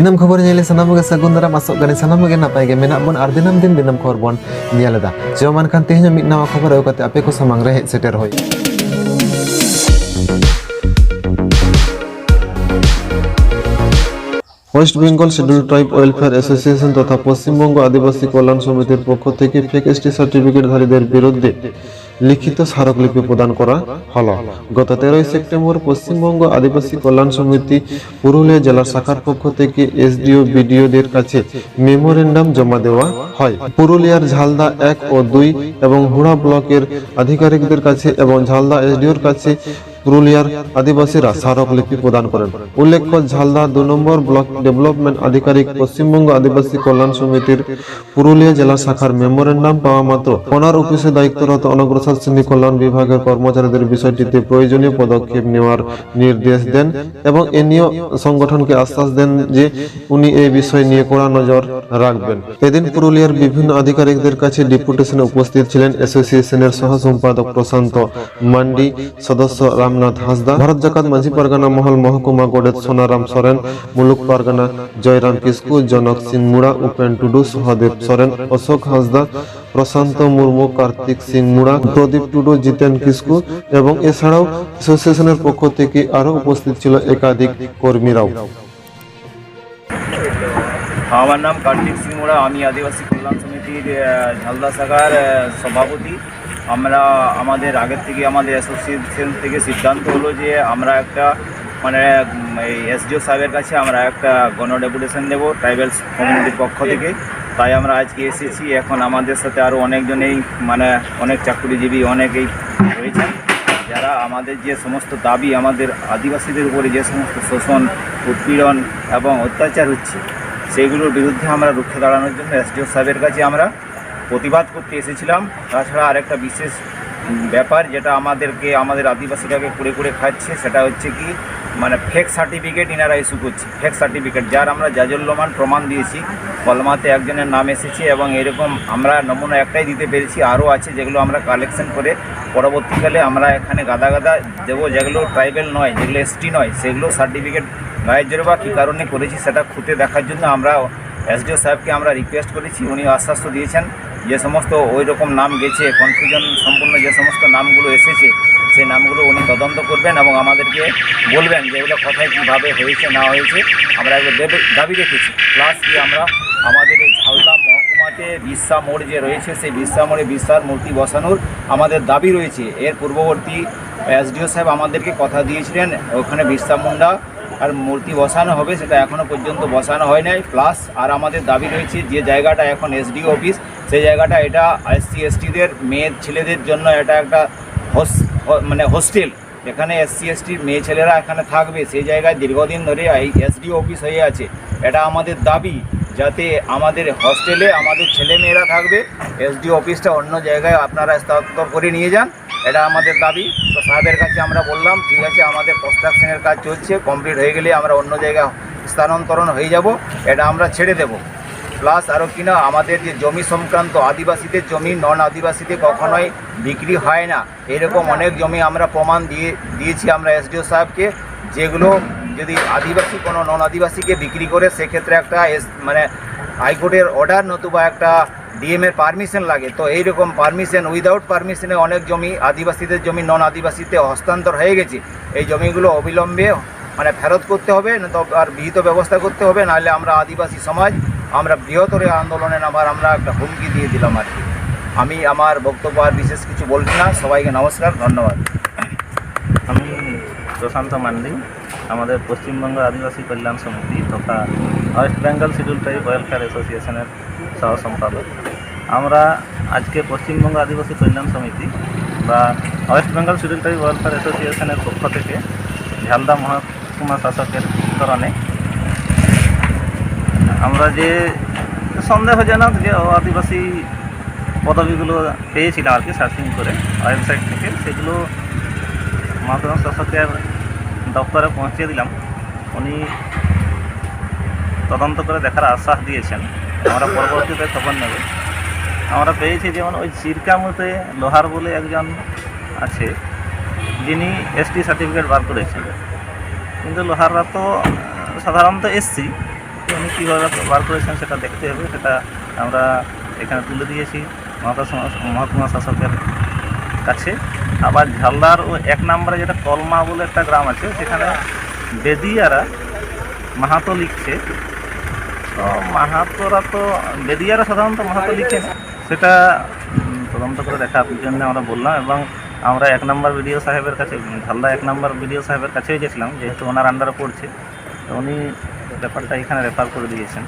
दिनम खबर नेले सनामुगे सगुन दाराम आसोग गानी सनामुगे नापाय गे मेना बन आर दिनम दिन दिनम खबर बन नेलेदा जो मानखान तेहन मिद नावा खबर आउ काते आपे को सामांग रे हेज सेटेर होय West Bengal schedule tribe welfare association তথা পশ্চিমবঙ্গ আদিবাসী কল্যাণ সমিতির পক্ষ থেকে ফেক এসটি সার্টিফিকেটধারীদের বিরুদ্ধে লিখিত স্মারকলিপি প্রদান করা হলো। গত 13 সেপ্টেম্বর পশ্চিমবঙ্গ আদিবাসী কল্যাণ সমিতি পুরুলিয়া জেলা শাখার পক্ষ থেকে এসডিও বিডিওদের কাছে মেমোরেন্ডাম জমা দেওয়া হয়। পুরুলিয়ার ঝালদা 1 ও 2 এবং হুড়া ব্লকের আধিকারিকদের কাছে এবং ঝালদা এসডিওর কাছে পুরুলিয়ার আদিবাসীরা স্মারকলিপি প্রদান করেন। উল্লেখ্য, ঝালদা 2 নম্বর ব্লক ডেভেলপমেন্ট আধিকারিক পশ্চিমবঙ্গ আদিবাসী কল্যাণ সমিতির পুরুলিয়া জেলা শাখার মেমোরেন্ডাম পাওয়া মাত্র ওনার অফিসে দায়িত্বরত অনগ্রসর শ্রেণী কল্যাণ বিভাগের কর্মচারীদের বিষয়টিতে প্রয়োজনীয় পদক্ষেপ নেওয়ার নির্দেশ দেন এবং এ নিয়ে সংগঠনকে আশ্বাস দেন যে উনি এই বিষয় নিয়ে কড়া নজর রাখবেন। এদিন পুরুলিয়ার বিভিন্ন আধিকারিকদের কাছে ডেপুটেশনে উপস্থিত ছিলেন অ্যাসোসিয়েশনের সহ সম্পাদক প্রশান্ত মান্ডি, সদস্য রামনাথ হাসদা, ভারত জাকাত মাঝি পারগানা মহল মহকুমা গোডেত সোনারাম সরেন, মুলুক পারগানা জয়রাম কিস্কু, জনক সিং মুড়া, উপেন টুডু, সহদেব সরেন, অশোক হাসদা, প্রশান্ত মুর্মু, কার্তিক সিং মুড়া, প্রদীপ টুডু, জিতেন কিস্কু এবং এছাড়াও অ্যাসোসিয়েশনের পক্ষ থেকে আরো উপস্থিত ছিল একাধিক কর্মীরাও। আমার নাম কার্তিক সিং মুড়া, আমি আদিবাসী কল্যাণ সমিতির ঝালদা শাখার সভাপতি। আমরা আমাদের আগের থেকে আমাদের অ্যাসোসিয়েশন থেকে সিদ্ধান্ত হলো যে আমরা একটা এই এসডিও সাহেবের কাছে আমরা একটা গণ ডেপুটেশন দেবো ট্রাইবাল কমিউনিটির পক্ষ থেকে। তাই আমরা আজকে এসেছি। এখন আমাদের সাথে আরও অনেকজনেই অনেক চাকরিজীবী অনেকেই রয়েছেন যারা আমাদের যে সমস্ত দাবি, আমাদের আদিবাসীদের উপরে যে সমস্ত শোষণ, উৎপীড়ন এবং অত্যাচার হচ্ছে সেইগুলোর বিরুদ্ধে আমরা রুখে দাঁড়ানোর জন্য এসডিও সাহেবের কাছে আমরা প্রতিবাদ করতে এসেছিলাম। তাছাড়া আরেকটা বিশেষ ব্যাপার যেটা আমাদের আদিবাসীরাকে কুড়ে খাচ্ছে, সেটা হচ্ছে কি ফেক সার্টিফিকেট ইনারা ইস্যু করছে। ফেক সার্টিফিকেট যার আমরা জাজল্যমান প্রমাণ দিয়েছি, কলমাতে একজনের নাম এসেছে এবং এরকম আমরা নমুনা একটাই দিতে পেরেছি, আরও আছে যেগুলো আমরা কালেকশন করে পরবর্তীকালে আমরা এখানে গাদা দেবো, যেগুলো ট্রাইবেল নয়, যেগুলো এসটি নয়, সেগুলো সার্টিফিকেট গায়ের জোরে বা কী কারণে করেছি সেটা খুঁতে দেখার জন্য আমরা এসডিও সাহেবকে আমরা রিকোয়েস্ট করেছি। উনি আশ্বাস দিয়েছেন যে সমস্ত ওই রকম নাম গেছে, কনফিউশন সম্পূর্ণ যে সমস্ত নামগুলো এসেছে সেই নামগুলো উনি তদন্ত করবেন এবং আমাদেরকে বলবেন যে এগুলো কোথায় কীভাবে হয়েছে না হয়েছে। আমরা এগুলো দাবি রেখেছি। প্লাস কি আমরা আমাদের এই ঝালদা মহকুমাতে বিশ্বা মোড় যে রয়েছে, সেই বিশ্বা মোড়ে বিশ্বার মূর্তি বসানোর আমাদের দাবি রয়েছে। এর পূর্ববর্তী এসডিও সাহেব আমাদেরকে কথা দিয়েছিলেন ওখানে বিশ্বা মুন্ডা আর মূর্তি বসানো হবে, সেটা এখনও পর্যন্ত বসানো হয় নাই। প্লাস আর আমাদের দাবি রয়েছে যে জায়গাটা এখন এসডিও অফিস, সেই জায়গাটা এটা এসসি এসটিদের মেয়ে ছেলেদের জন্য এটা একটা হোস্টেল, এখানে এসসি এসটির মেয়ে ছেলেরা এখানে থাকবে। সেই জায়গায় দীর্ঘদিন ধরে এই এসডিও অফিস হয়ে আছে। এটা আমাদের দাবি যাতে আমাদের হোস্টেলে আমাদের ছেলেমেয়েরা থাকবে, এসডিও অফিসটা অন্য জায়গায় আপনারা স্থানান্তর করে নিয়ে যান, এটা আমাদের দাবি। তো সাহেবের কাছে আমরা বললাম ঠিক আছে, আমাদের কনস্ট্রাকশনের কাজ চলছে, কমপ্লিট হয়ে গেলে আমরা অন্য জায়গায় স্থানান্তরণ হয়ে যাব, এটা আমরা ছেড়ে দেব। প্লাস আরও কিনা আমাদের যে জমি সংক্রান্ত আদিবাসীদের জমি নন আদিবাসীতে কখনোই বিক্রি হয় না, এরকম অনেক জমি আমরা প্রমাণ দিয়েছি আমরা এসডিও সাহেবকে, যেগুলো যদি আদিবাসী কোনো নন আদিবাসীকে বিক্রি করে সেক্ষেত্রে একটা হাইকোর্টের অর্ডার নতুবা একটা ডিএমের পারমিশন লাগে। তো এইরকম পারমিশন উইদাউট পারমিশনে অনেক জমি আদিবাসীদের জমি নন আদিবাসীতে হস্তান্তর হয়ে গেছে। এই জমিগুলো অবিলম্বে ফেরত করতে হবে, না তো আর বিহিত ব্যবস্থা করতে হবে, নাহলে আমরা আদিবাসী সমাজ আমরা বৃহত্তর আন্দোলনে নামার আমরা একটা হুমকি দিয়ে দিলাম আর কি। আমি আমার বক্তব্য আর বিশেষ কিছু বলছি না। সবাইকে নমস্কার, ধন্যবাদ। আমি প্রশান্ত মান্ডি, আমাদের পশ্চিমবঙ্গ আদিবাসী কল্যাণ সমিতি তথা West Bengal schedule tribe welfare অ্যাসোসিয়েশনের সহ সম্পাদক। আমরা আজকে পশ্চিমবঙ্গ আদিবাসী কল্যাণ সমিতি বা West Bengal schedule tribe welfare অ্যাসোসিয়েশনের পক্ষ থেকে ঝালদা মহকুমা শাসকের কারণে আমরা যে সন্দেহজনক যে আদিবাসী পদবিগুলো পেয়েছিলাম আর কি সার্চিং করে ওয়েবসাইট থেকে, সেগুলো মহকুমা শাসকের দপ্তরে পৌঁছে দিলাম। উনি তদন্ত করে দেখার আশ্বাস দিয়েছেন, আমরা পরবর্তীতে খবর নেব। আমরা পেয়েছি যেমন ওই চিরকামুতে লোহার বলে একজন আছে যিনি এসটি সার্টিফিকেট বার করেছেন, কিন্তু লোহাররা তো সাধারণত এসসি, আছে, উনি কীভাবে বার করেছেন সেটা দেখতে হবে। সেটা আমরা এখানে তুলে দিয়েছি মহকুমা শাসকের কাছে। আবার ঝালদার ও 1 নম্বরে যেটা কলমা বলে একটা গ্রাম আছে, সেখানে বেদিয়ারা মাহাতো লিখছে। তো মাহাতোরা তো বেদিয়ারা সাধারণত মাহাতো লিখে না, সেটা তদন্ত করে দেখার জন্য আমরা বললাম। এবং আমরা 1 নম্বর বিডিও সাহেবের কাছে, ঝালদা 1 নম্বর বিডিও সাহেবের কাছেই গেছিলাম, যেহেতু ওনার আন্ডারে পড়ছে। তো উনি ব্যাপারটা এখানে রেফার করে দিয়েছেন।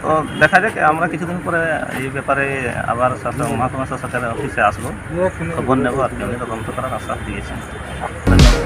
তো দেখা যাক, আমরা কিছুদিন পরে এই ব্যাপারে আবার মহকুমা শাসকের অফিসে আসবো, খবর নেবো, আর কি উনি তদন্ত করার আশ্বাস দিয়েছেন। ধন্যবাদ।